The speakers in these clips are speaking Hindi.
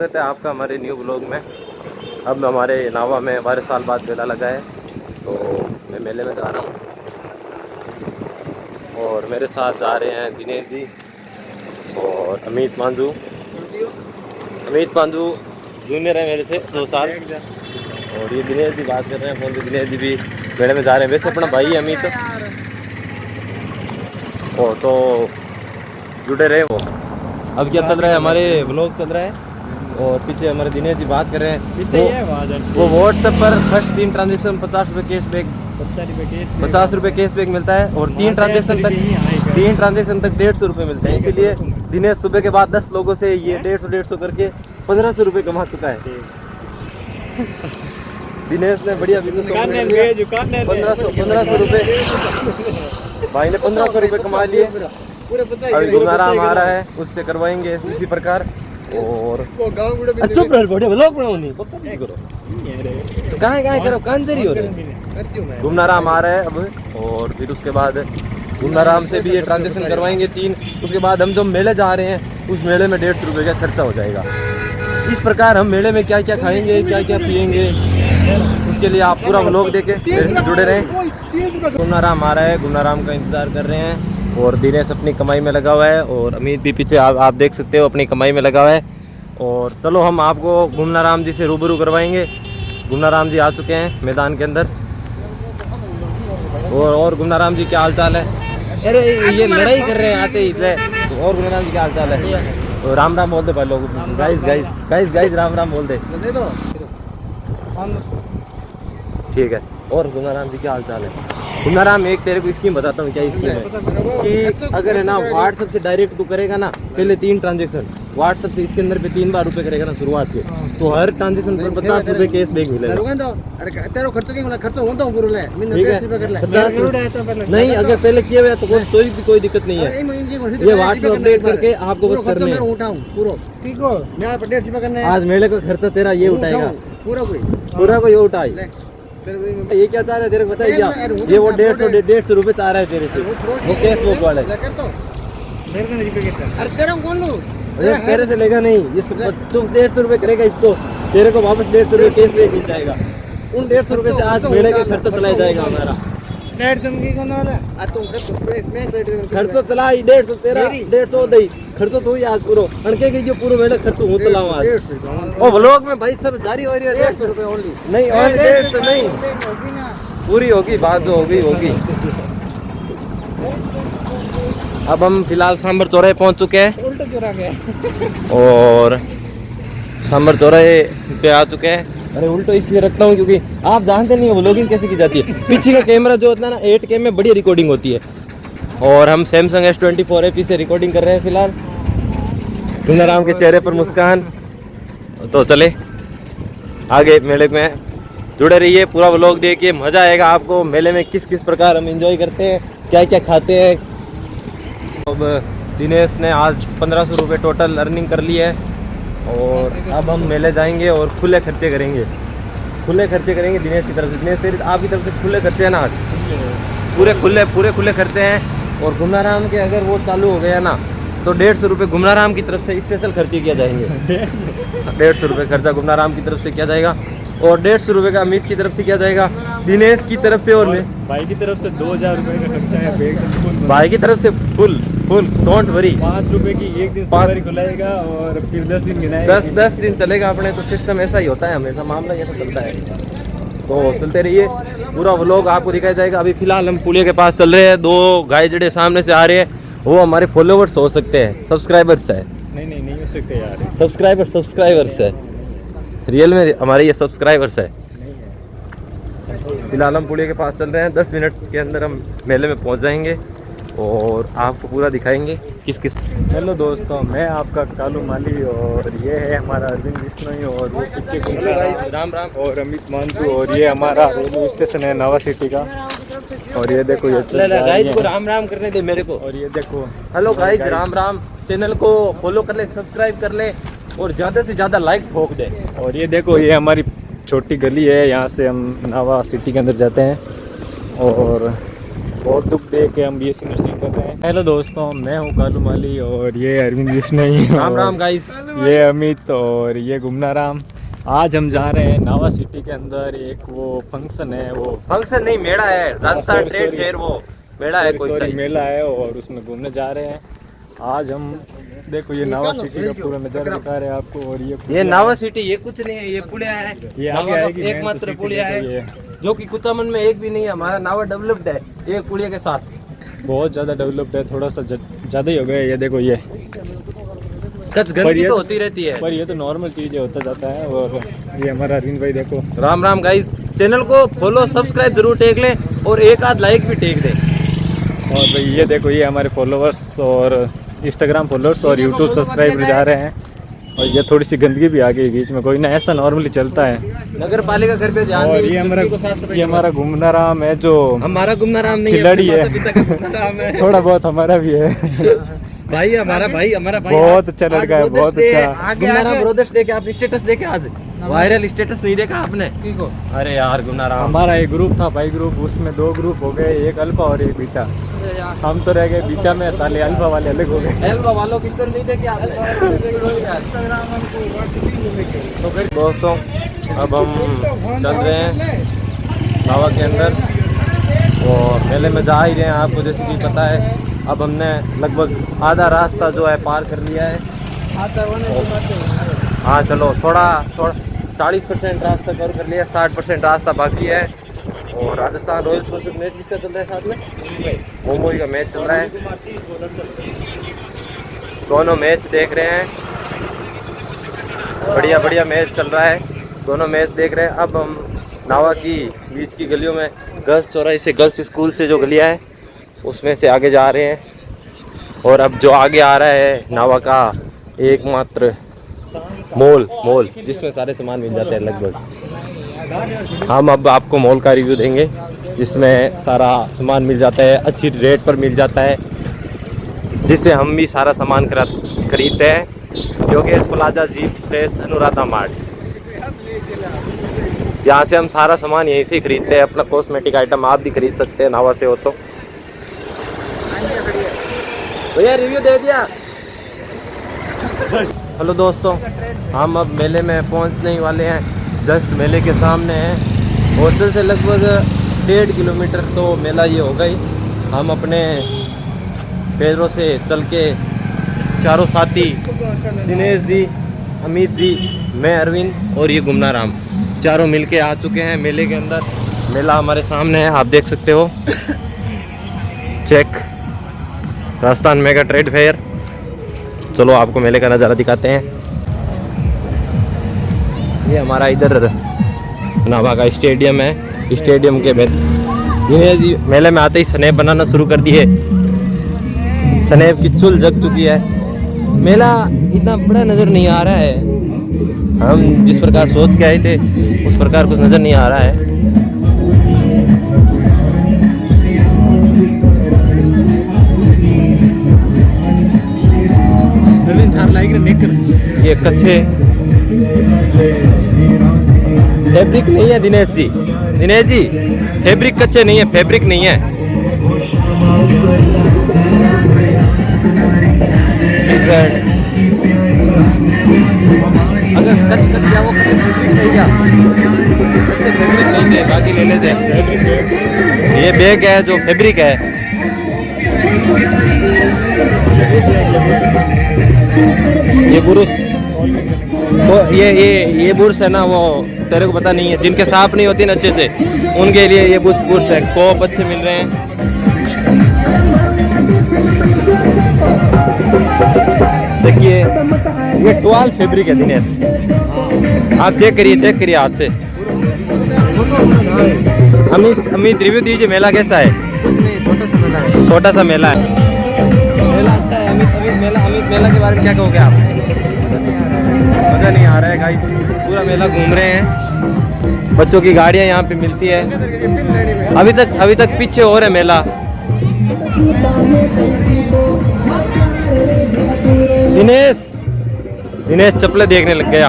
स्वागत है आपका हमारे न्यू ब्लॉग में। अब हमारे नावा में 12 साल बाद मेला लगा है, तो मैं मेले में जा रहा हूँ और मेरे साथ जा रहे हैं दिनेश जी और अमित पांजू। अमित पांजू जूनियर है मेरे से 2 साल, और ये दिनेश जी बात कर रहे हैं फोन पे। दिनेश जी भी मेले में जा रहे हैं, वैसे अपना भाई है अमित। ओ तो जुड़े रहे वो। अब क्या चल रहा है, हमारे ब्लॉग चल रहा है और पीछे हमारे दिनेश जी बात कर रहे हैं। वो व्हाट्सएप पर फर्स्ट 3 ट्रांजेक्शन 50 रुपये कैशबैक, 50 रुपये कैशबैक मिलता है और 3 ट्रांजेक्शन तक 150 रुपये मिलते हैं। इसीलिए दिनेश सुबह के बाद 10 लोगों से ये 150 करके 1500 रुपये कमा चुका है। दिनेश ने बढ़िया बिजनेस 1500 रुपये भाई ने 1500 रुपये कमा लिए। अभी गुनाराम आ रहा है, उससे करवाएंगे इसी प्रकार। और चुप रहो, बढ़िया ब्लॉग बनाओ, नहीं बकचोद नहीं करो, कहाँ करो, कांजरी हो रहे। गुनाराम आ रहा है अब, और फिर उसके बाद गुनाराम से भी ये ट्रांजेक्शन करवाएंगे 3। उसके बाद हम जो मेले जा रहे हैं उस मेले में 150 रुपये का खर्चा हो जाएगा। इस प्रकार हम मेले में क्या क्या खाएंगे, क्या क्या पिएंगे, उसके लिए आप पूरा ब्लॉग देखें, मेरे से जुड़े रहें। गुनाराम आ रहा है, गुनाराम का इंतज़ार कर रहे हैं और दिनेश अपनी कमाई में लगा हुआ है और अमित भी पीछे आप देख सकते हो अपनी कमाई में लगा हुआ है। और चलो हम आपको गुनाराम जी से रूबरू करवाएंगे। गुनाराम जी आ चुके हैं मैदान के अंदर। और गुनाराम जी क्या हाल चाल है? अरे ये लड़ाई कर रहे हैं आते ही। और गुनाराम जी क्या हाल चाल है? तो राम राम बोल दे भाई लोग, गाइस राम राम बोल दे। ठीक है। और गुनाराम जी क्या हाल चाल है? गुनाराम एक तेरे को स्कीम बताता हूँ। क्या स्कीम है कि अगर है ना व्हाट्सएप से डायरेक्ट तू करेगा ना, पहले 3 ट्रांजेक्शन व्हाट्सएप से इसके अंदर पे 3 बार रुपए करेगा ना शुरुआत के, तो हर ट्रांजेक्शन पर 50 रुपये कैशबैक मिलेगा। नहीं, अगर पहले किए हुए तो कोई दिक्कत नहीं है। ये व्हाट्सएप अपडेट करके आपको बस करना है। आज मेले का खर्चा तेरा ये उठाएगा, पूरा को ये उठाए। ये क्या चाह रहा है तेरे को बताइए? ये वो 150 रुपये चाह रहा है तेरे से, वो कैश बुक वाले। तेरे से लेगा नहीं, इसको तुम 150 रुपये करेगा इसको, तेरे को वापस 150 रुपये कैश बैक मिल जाएगा। उन 150 रुपये से आज मेले का खर्चा चलाया जाएगा हमारा। खर्चो चला 150 तेरा, 150 दई खर्चो तो ही आज पूरा अणके की जो पूरा मेले खर्चो हो चलाऊं आज। ओ व्लॉग में भाई सब जारी हो रही है 150 रुपये ओनली। नहीं और 150 नहीं, पूरी होगी बात जो होगी। अब हम फिलहाल सांबर चौराहे पहुंच चुके हैं और सांबर चौराहे पे आ चुके हैं। अरे उल्टो इसलिए रखता हूँ क्योंकि आप जानते नहीं हो व्लॉगिंग कैसे की जाती है। पीछे का कैमरा जो होता है ना 8K में बढ़िया रिकॉर्डिंग होती है, और हम सैमसंग S24 FE से रिकॉर्डिंग कर रहे हैं फिलहाल। गुनाराम के चेहरे पर मुस्कान। तो चले आगे मेले में जुड़े रहिए, पूरा व्लॉग देखिए, मज़ा आएगा आपको। मेले में किस किस प्रकार हम एंजॉय करते हैं, क्या क्या खाते हैं। अब दिनेश ने आज 1500 रुपये टोटल अर्निंग कर ली है और अब हम मेले जाएंगे और खुले खर्चे करेंगे दिनेश की तरफ से। दिनेश तेरी आपकी तरफ से खुले खर्चे हैं ना आज? पूरे खुले खर्चे हैं। और गुनाराम के अगर वो चालू हो गया ना तो 150 रुपये गुनाराम की तरफ से स्पेशल खर्चे किया जाएंगे। 150 रुपये खर्चा गुनाराम की तरफ से किया जाएगा और 150 रुपये का अमित की तरफ से किया जाएगा, दिनेश की तरफ से, और भाई की तरफ से 2000 रुपये का खर्चा है। भाई की तरफ से फुल डोंट वरी। 5 रुपये की एक दिन सवारी खुलाएगा और फिर 10 दिन गिनाएगा। 10 दिन चलेगा अपने तो सिस्टम ऐसा ही होता है, हमेशा मामला ऐसा चलता है। तो चलते रहिए, पूरा व्लॉग आपको दिखाया जाएगा। अभी फिलहाल हम पुलिया के पास चल रहे हैं। 2 गाय जड़े सामने से आ रहे हैं, वो हमारे फॉलोवर्स हो सकते हैं, सब्सक्राइबर्स है। नहीं हो सकते यार, सब्सक्राइबर्स है, रियल में हमारे ये सब्सक्राइबर्स है। फिलहाल हम पुलिया के पास चल रहे हैं, 10 मिनट के अंदर हम मेले में पहुंच जाएंगे और आपको पूरा दिखाएंगे किस। हेलो दोस्तों, मैं आपका कालू माली और ये है हमारा अरविंद बिश्नोई और वो पीछे राम और अमित मानसू, और ये हमारा रेलवे स्टेशन है नावा सिटी का। और ये देखो ये गाइस को राम करने दे मेरे को। और ये देखो, हेलो गाइस, राम। चैनल को फॉलो कर ले, सब्सक्राइब कर ले और ज़्यादा से ज़्यादा लाइक ठोक दे। और ये देखो, ये हमारी छोटी गली है, यहाँ से हम नावा सिटी के अंदर जाते हैं। और बहुत दुख दे के हम BSc नर्सिंग कर रहे हैं। हेलो दोस्तों, मैं हूँ कालू माली और ये अरविंद विश्नोई। राम राम गाइस। ये अमित और ये गुमना राम। आज हम जा रहे हैं नावा सिटी के अंदर। एक वो फंक्शन है, वो फंक्शन नहीं मेला है, राजस्थान ट्रेड फेयर, वो मेला है कोई सही मेला है और उसमें घूमने जा रहे हैं। आज हम देखो ये नावा सिटी का पूरा नजारा दिखा रहे हैं आपको। और ये नावा सिटी ये कुछ नहीं है, ये पुलिया है, ये आगे आएगी एकमात्र पुलिया है जो कि कुचामन में एक भी नहीं है। हमारा नावा डेवलप्ड है एक पुलिया के साथ, बहुत ज़्यादा डेवलप्ड है, थोड़ा सा ज़्यादा ही हो गया। ये देखो ये कच गंदगी तो होती रहती है, पर ये तो नॉर्मल चीज़ होता जाता है। और ये हमारा अरविंद भाई देखो। राम राम गाइस, चैनल को फॉलो सब्सक्राइब जरूर टेक लें और एक आध लाइक भी टेक दें। और भाई ये देखो ये हमारे फॉलोअर्स और इंस्टाग्राम फॉलोअर्स और यूट्यूब सब्सक्राइबर जा रहे हैं। और ये थोड़ी सी गंदगी भी आ गई बीच में, कोई ना, ऐसा नॉर्मली चलता है। नगर पालिका घर पे ध्यान और ये हमारा गुमना राम है, जो हमारा गुमना राम नहीं खिलाड़ी है, थोड़ा बहुत हमारा भी है। भाई हमारा भाई बहुत अच्छा लड़का है, बहुत अच्छा। गुमना राम ब्रदर्स डे के आप स्टेटस देखे आज? वायरल स्टेटस नहीं देखा आपने? अरे यार गुमना राम, हमारा एक ग्रुप था भाई ग्रुप, उसमें 2 ग्रुप हो गए, एक अल्फा और एक बीटा। हम तो रह गए बीटा में, साले अल्फा वाले अलग हो गए। अल्फा वालों की स्टोरी नहीं देखी आपने? तो फिर दोस्तों अब हम चल रहे हैं नावा के अंदर और मेले में जा ही रहे हैं। आपको जैसे कि पता है अब हमने लगभग आधा रास्ता जो है पार कर लिया है। हाँ चलो, थोड़ा 40% रास्ता कवर कर लिया, 60% रास्ता बाकी है। और राजस्थान रॉयल्स वर्सेस मैच किसका चल रहा है साथ में? मुंबई का मैच चल रहा है, दोनों मैच देख रहे हैं। बढ़िया बढ़िया मैच चल रहा है, दोनों मैच देख रहे हैं। अब हम नावा की बीच की गलियों में, गर्ल्स चौराहे से, गर्ल्स स्कूल से जो गलियाँ है उसमें से आगे जा रहे हैं। और अब जो आगे आ रहा है नावा का एकमात्र मॉल जिसमें सारे सामान मिल जाते हैं लगभग। हम अब आपको मॉल का रिव्यू देंगे जिसमें सारा सामान मिल जाता है, अच्छी रेट पर मिल जाता है, जिससे हम भी सारा सामान खरीदते हैं। Yogesh plaza, jeep press, Anuradha mart, यहाँ से हम सारा सामान यहीं से ही खरीदते हैं। अपना कॉस्मेटिक आइटम आप भी खरीद सकते हैं नावा से हो तो। भैया रिव्यू दे दिया। हेलो दोस्तों, हम अब मेले में पहुंचने ही वाले हैं। जस्ट मेले के सामने हैं, होटल से लगभग 1.5 किलोमीटर तो मेला ये होगा ही। हम अपने पैरों से चल के चारों साथी, दिनेश जी, अमित जी, मैं अरविंद और ये गुमना राम, चारों मिलके आ चुके हैं मेले के अंदर। मेला हमारे सामने है, आप देख सकते हो। Check Rajasthan mega trade fair. चलो आपको मेले का नज़ारा दिखाते हैं। ये हमारा इधर नावा का स्टेडियम है। स्टेडियम के मेले में आते ही स्नैप बनाना शुरू कर दिए। स्नैप की चुल जग चुकी है। मेला इतना बड़ा नज़र नहीं आ रहा है, हम जिस प्रकार सोच के आए थे उस प्रकार कुछ नज़र नहीं आ रहा है। ये कच्चे फैब्रिक नहीं है दिनेश जी, फैब्रिक कच्चे नहीं है, फैब्रिक नहीं है। अगर कच्चे क्या वो फैब्रिक नहीं क्या? कच्चे फैब्रिक नहीं थे, बाकी ले लेते। ये बैग है जो फैब्रिक है। ये बुरुस तो ये बुर्स है ना, वो तेरे को पता नहीं है, जिनके सांप नहीं होती ना अच्छे से, उनके लिए ये बुर्स है। कोप अच्छे मिल रहे हैं। देखिए ये टोल फैब्रिक है दिनेश, आप चेक करिए हाथ से। अमित रिव्यू दीजिए, मेला कैसा है? कुछ नहीं, छोटा सा मेला है। मेला अच्छा है। अमित मेला के बारे में क्या कहोगे आप? मज़ा नहीं आ रहा है गाइस, पूरा मेला घूम रहे हैं। बच्चों की गाड़ियाँ यहाँ पे मिलती है। अभी तक पीछे और है मेला। दिनेश चप्पलें देखने लग गया।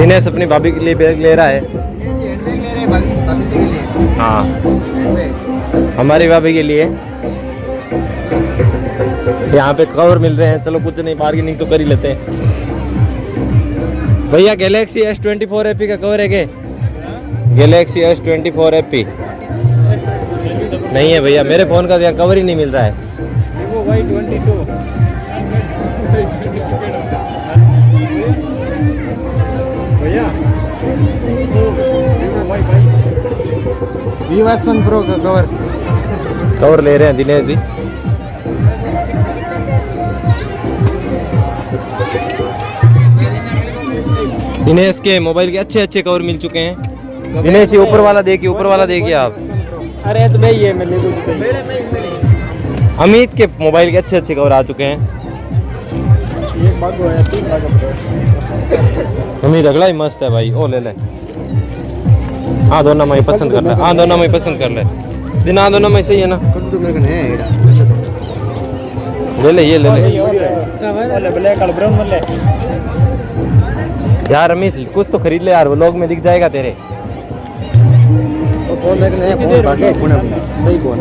दिनेश अपनी भाभी के लिए बैग ले रहा है। हाँ, हमारी भाभी के लिए यहाँ पे कवर मिल रहे हैं। चलो कुछ नहीं, बार्गेनिंग तो कर ही लेते हैं। भैया गैलेक्सी S24 FE का कवर है क्या? गैलेक्सी S24 FE नहीं है भैया, मेरे फ़ोन का यहाँ कवर ही नहीं मिल रहा है। V1 Pro का कवर ले रहे हैं दिनेश जी। दिनेश के मोबाइल के अच्छे अच्छे कवर मिल चुके हैं। दिनेश जी ऊपर वाला देखिए, ऊपर वाला देखिए आप। अरे तो नहीं है, मैं अमित के मोबाइल के अच्छे अच्छे कवर आ चुके हैं। अमित अगला ही मस्त है भाई, ओ ले ले। हाँ दोनों में पसंद कर ले, हाँ दोनों में पसंद कर ले। दिन हाँ दोनों में सही है ना, ले ले ये ले ले। यार अमित कुछ तो खरीद ले यार, वो लोग में दिख जाएगा तेरे। सही बोल।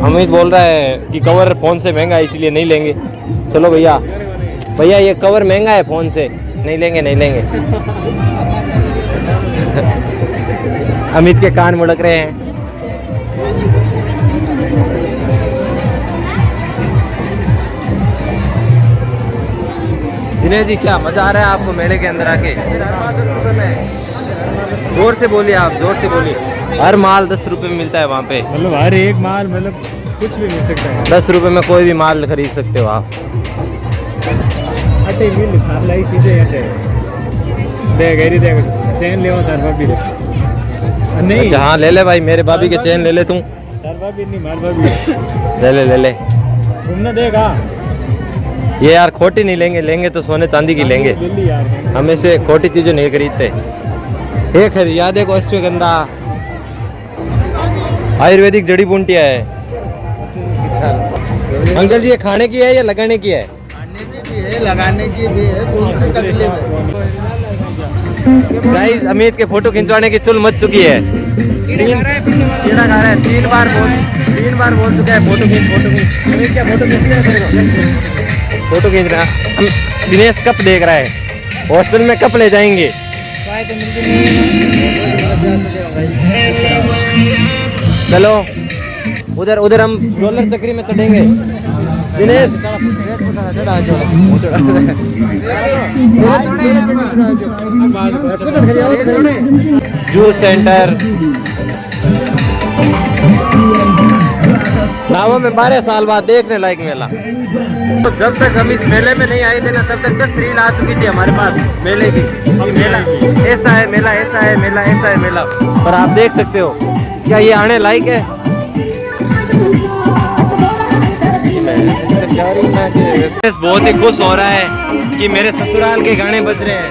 अमित बोल रहा है कि कवर फोन से महंगा है इसलिए नहीं लेंगे। चलो भैया, भैया ये कवर महंगा है फोन से, नहीं लेंगे नहीं लेंगे। अमित के कान मुड़क रहे हैं। दिनेश जी क्या मजा आ रहा है आपको मेले के अंदर आके? जोर से बोलिए आप, जोर से बोलिए। हर माल 10 रुपए में मिलता है वहाँ पे, मतलब हर एक माल, मतलब कुछ भी मिल सकता है। 10 रुपए में कोई भी माल खरीद सकते हो आप। अटे मिल खाने लायक चीजें अटे देख गैरी देख चैन ले सर भाभी ले नहीं। अच्छा हाँ ले ले भाई, मेरे भाभी के चैन ले ले तू। सर भाभी नहीं, मार भाभी ले ले तुमने देखा ये यार खोटी नहीं लेंगे, लेंगे तो सोने चांदी की लेंगे। दिल्ली यार हम ऐसे खोटी चीजें नहीं खरीदते। ये खरीदा देखो अश्वगंधा, आयुर्वेदिक जड़ी बूटियाँ है। अंकल जी ये खाने की है या लगाने की है? खाने की भी है, लगाने की भी है, कौन सी तकलीफ है? गाइस अमित के फोटो खिंचवाने की चुल मच चुकी है। कीड़ा खा रहा है, 3 बार बोल चुका है फोटो खींच। अमित क्या फोटो खींचते हैं तेरे को? फोटो खींच रहा है। दिनेश कप देख रहा है, हॉस्टल में कप ले जाएंगे। चलो उधर हम रोलर चक्री में चढ़ेंगे। दिनेश जूस सेंटर नावों में 12 साल बाद देखने लायक मेला। तो जब तक हम इस मेले में नहीं आए थे ना, तब तक 10 रील आ चुकी थी हमारे पास मेले की। मेला ऐसा है, मेला ऐसा है, मेला ऐसा है, मेला। पर आप देख सकते हो, क्या ये आने लायक है? बहुत ही खुश हो रहा है कि मेरे ससुराल के गाने बज रहे हैं।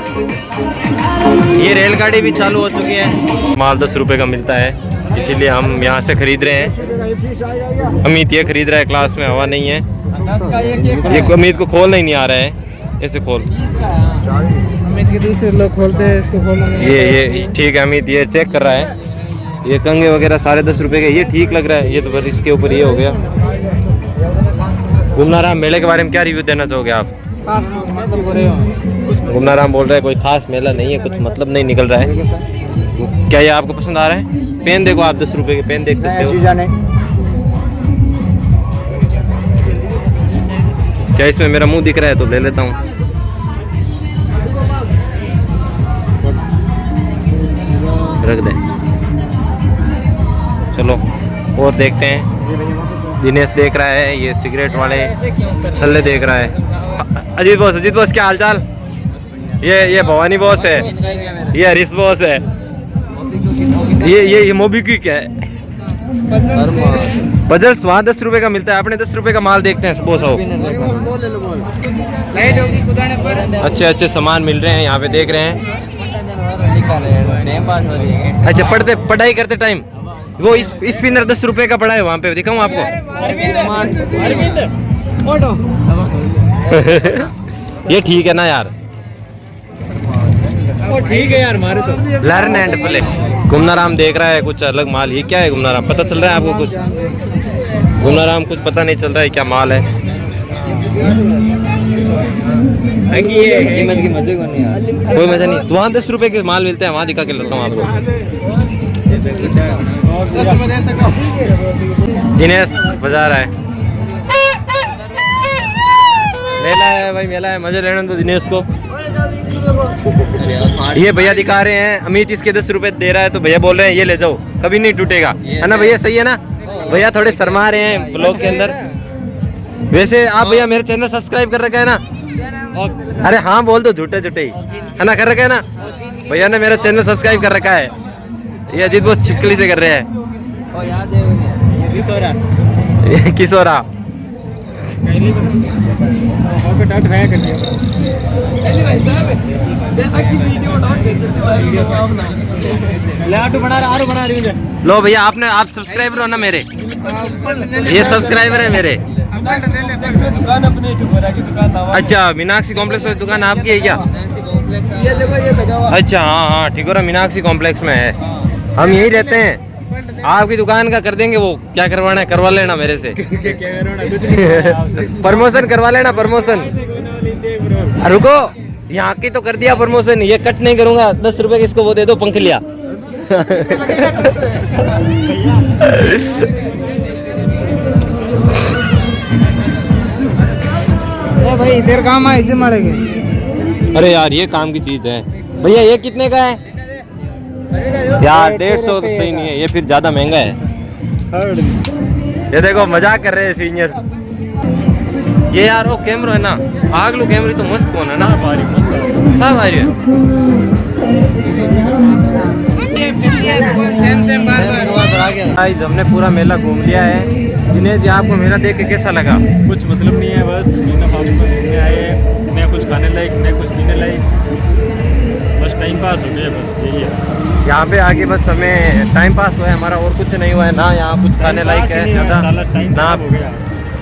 ये रेलगाड़ी भी चालू हो चुकी है। माल 10 रुपए का मिलता है, इसीलिए हम यहाँ से खरीद रहे हैं। अमित ये खरीद रहा है, क्लास में हवा नहीं है। ये अमित को खोलना ही नहीं आ रहा है, ऐसे खोल। अमित के दूसरे लोग खोलते हैं, इसको खोलना नहीं। ये ठीक है अमित, ये चेक कर रहा है। ये कंगे वगैरह सारे 10 रुपए के, ये ठीक लग रहा है। ये तो बस इसके ऊपर ये हो गया। गुमनाराम मेले के बारे में क्या रिव्यू देना चाहोगे आप? गुमनाराम बोल रहे हैं कोई खास मेला नहीं है, कुछ मतलब नहीं निकल रहा है। क्या ये आपको पसंद आ रहा है? पेन देखो आप, 10 रुपए के पेन देख सकते हो। क्या इसमें मेरा मुंह दिख रहा है? तो ले लेता हूँ। रख दे। चलो और देखते हैं। दिनेश देख रहा है, ये सिगरेट वाले छल्ले देख रहा है। अजीत बॉस क्या हालचाल? ये भवानी बॉस है, ये हरीश बॉस है, ये मोबीक्विक है। पजल्स वहाँ 10 रुपए का मिलता है, अपने 10 रुपए का माल देखते हैं। बॉस हो अच्छे सामान मिल रहे हैं यहाँ पे, देख रहे हैं। अच्छा पढ़ाई करते टाइम वो स्पिनर 10 रुपए का पड़ा है वहाँ पे, दिखाऊं आपको? ये ठीक है ना यार? वो ठीक है यार हमारे तो। Learn and play. गुमनाराम देख रहा है कुछ अलग माल। ये क्या है गुमनाराम? पता चल रहा है आपको कुछ? गुमनाराम कुछ पता नहीं चल रहा है क्या माल है। कीमत की मजे को नहीं यार। कोई मजा नहीं। वहाँ 10 रुपए के माल मिलते हैं, वहाँ दिखा के लाता हूँ आपको। दिनेश बजा रहा है। मेला है भाई, मेला है, मजे लेने दो दिनेश को। ये भैया दिखा रहे हैं, अमित इसके 10 रुपए दे रहा है तो भैया बोल रहे हैं ये ले जाओ, कभी नहीं टूटेगा, है ना भैया? सही है ना भैया? थोड़े शर्मा रहे हैं ब्लॉग के अंदर। वैसे आप भैया मेरे चैनल सब्सक्राइब कर रखा है ना? अरे हाँ बोल दो, झूठे झूठे ही है ना, कर रखा है ना? भैया ने मेरा चैनल सब्सक्राइब कर रखा है। ये अजीत बहुत छिपकली से कर रहे हैं। किशोरा लो भैया, आपने आप सब्सक्राइबर हो ना मेरे? ये सब्सक्राइबर है मेरे। अच्छा, मीनाक्षी कॉम्प्लेक्स में दुकान आपकी है क्या? अच्छा हाँ हाँ ठीक हो रहा, मीनाक्षी कॉम्प्लेक्स में है। हम यही रहते हैं। आपकी दुकान का कर देंगे, वो क्या करवाना है करवा लेना मेरे से। प्रमोशन करवा लेना, प्रमोशन। रुको, यहाँ की तो कर दिया प्रमोशन, ये कट नहीं करूंगा। 10 रुपए की इसको वो दे दो, पंख लिया। भाई तेरे काम आए जे मारेंगे। अरे यार ये काम की चीज है भैया। ये कितने का है यार? 150 तो सही नहीं है, ये फिर ज्यादा महंगा है। ये देखो मजाक कर रहे हैं सीनियर। ये यार वो कैमरा है ना, आगलू कैमरे तो मस्त कौन है ना? सब आ रही है। गाइस हमने पूरा मेला घूम लिया है। दिनेश जी आपको मेला देख के कैसा लगा? कुछ मतलब नहीं है, बस मीना पार्क में घूमने आए, न कुछ खाने लायक न कुछ पीने लायक, बस टाइम पास हो गया, बस यही है। यहाँ पे आके बस हमें टाइम पास हुआ है हमारा, और कुछ नहीं हुआ है ना। यहाँ कुछ खाने लायक है ज़्यादा,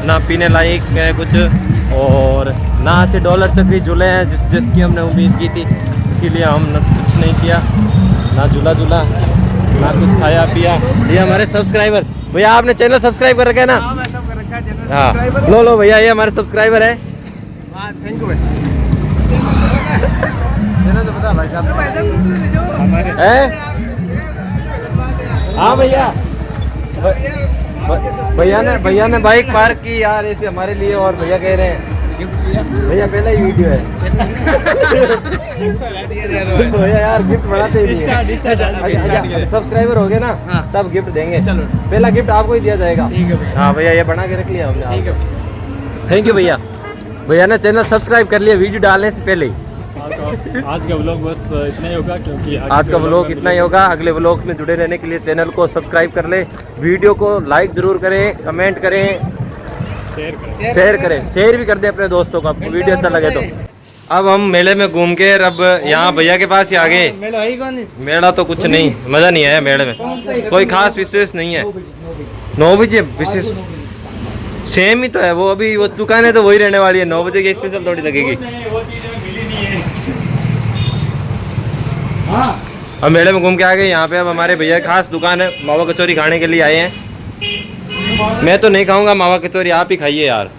ना पीने लायक है कुछ, और ना अच्छे डॉलर चक्री झूले हैं जिसकी हमने उम्मीद की थी, इसीलिए हमने कुछ नहीं किया, ना झूला झूला ना कुछ खाया पिया। ये हमारे सब्सक्राइबर भैया, आपने चैनल सब्सक्राइब कर रखा है ना? हाँ लो लो भैया, ये हमारे सब्सक्राइबर है। थैंक यू हाँ भैया, भैया ने बाइक पार्क की यार ऐसे हमारे लिए, और भैया कह रहे हैं भैया पहला ही वीडियो है। भैया यार गिफ्ट बनाते ही सब्सक्राइबर हो गए ना, तब गिफ्ट देंगे। चलो पहला गिफ्ट आपको ही दिया जाएगा। हाँ भैया ये बना के रख लिया हमने। थैंक यू भैया। भैया ने चैनल सब्सक्राइब कर लिया वीडियो डालने से पहले ही। आज का व्लॉग बस इतना ही होगा, क्योंकि आज का व्लॉग इतना ही होगा। अगले व्लॉग में जुड़े रहने के लिए चैनल को सब्सक्राइब कर ले, वीडियो को लाइक जरूर करें, कमेंट करें, शेयर करें, शेयर भी कर दे अपने दोस्तों को, आपको वीडियो अच्छा लगे तो। अब हम मेले में घूम के अब यहाँ भैया के पास ही आ गए। मेला तो कुछ नहीं, मजा नहीं आया मेले में, कोई खास विशेष नहीं है। 9 बजे विशेष सेम ही तो है वो, अभी वो दुकान है तो वही रहने वाली है। 9 बजे की स्पेशल थोड़ी लगेगी। अब मेले में घूम के आ गए। यहाँ पे अब हमारे भैया खास दुकान है, मावा कचौरी खाने के लिए आए हैं। मैं तो नहीं खाऊंगा मावा कचौरी, आप ही खाइए यार।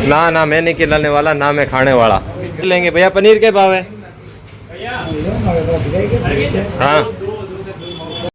ना ना मैं नहीं खिलाने वाला, ना मैं खाने वाला। लेंगे भैया। पनीर के भाव है? हाँ